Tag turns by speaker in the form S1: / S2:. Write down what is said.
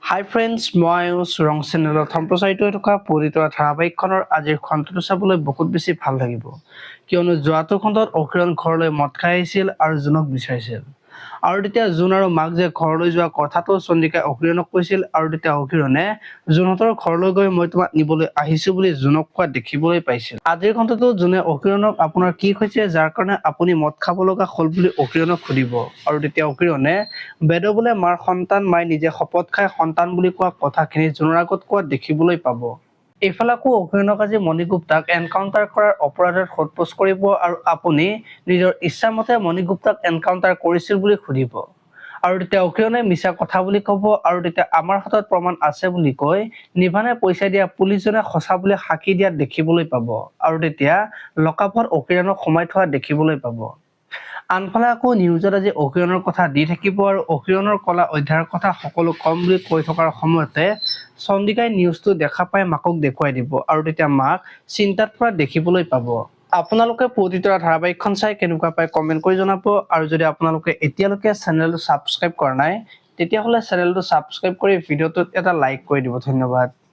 S1: হাই friends, মই ৰং চেনেলত সম্প্ৰচাৰিত হৈ থকা পৰিতৰা ধাৰাবাহিকখনৰ আজিৰ খণ্ডটো চাবলৈ বহুত বেছি ভাল লাগিব, কিয়নো যোৱাটো খণ্ডত অকিৰণ ঘৰলৈ মদ খাই আহিছিল আৰু জোনক বিচাৰিছিল। আৰু তেতিয়া জোন আৰু মাক যে ঘৰলৈ যোৱা কথাটো চন্দিকাই অকিৰণক কৈছিল, আৰু তেতিয়া অকিৰণে জোনহঁতৰ ঘৰলৈ গৈ মই তোমাক নিবলৈ আহিছো বুলি জোনক কোৱা দেখিবলৈ পাইছিল। আজিৰ খণ্ডটো জোনে অকিৰণক আপোনাৰ কি হৈছে যাৰ কাৰণে আপুনি মদ খাব লগা হ'ল বুলি অকিৰণক সুধিব, আৰু তেতিয়া অকিৰণে বেদ বোলে মাৰ সন্তান মাই নিজে শপত খাই সন্তান বুলি কোৱা কথাখিনি জোনৰ আগত কোৱা দেখিবলৈ পাব। এইফালে আকৌ অকিৰণক আজি মণিগুপ্তাক এনকাউণ্টাৰ কৰাৰ অপৰাধত সোধপোছ কৰিব আৰু আপুনি নিজৰ ইচ্ছামতে মণিগুপ্তাক এনকাউণ্টাৰ কৰিছিল বুলি সুধিব, আৰু তেতিয়া অকিৰণে মিছা কথা বুলি ক'ব, আৰু তেতিয়া আমাৰ হাতত প্ৰমাণ আছে বুলি কৈ নিভানে পইচা দিয়া পুলিচজনে সঁচা বুলি সাক্ষী দিয়াত দেখিবলৈ পাব, আৰু তেতিয়া লকআপত অকিৰণক সোমাই থোৱা দেখিবলৈ পাব। আনফালে আকৌ নিউজত আজি অকিৰণৰ কথা দি থাকিব, আৰু অকিৰণৰ কলা অধ্যায়ৰ কথা সকলো কম বুলি কৈ থকাৰ সময়তে চন্দিকাই নিউজটো দেখা পাই মাকক দেখুৱাই দিব, আৰু তেতিয়া মাক চিন্তাত পৰা দেখিবলৈ পাব। আপোনালোকে পৰিতৰা ধাৰাবাহিকখন চাই কেনেকুৱা পায় কমেণ্ট কৰি জনাব, আৰু যদি আপোনালোকে এতিয়ালৈকে চেনেলটো ছাবস্ক্ৰাইব কৰা নাই তেতিয়াহ'লে চেনেলটো ছাবস্ক্ৰাইব কৰি ভিডিঅ'টোত এটা লাইক কৰি দিব। ধন্যবাদ।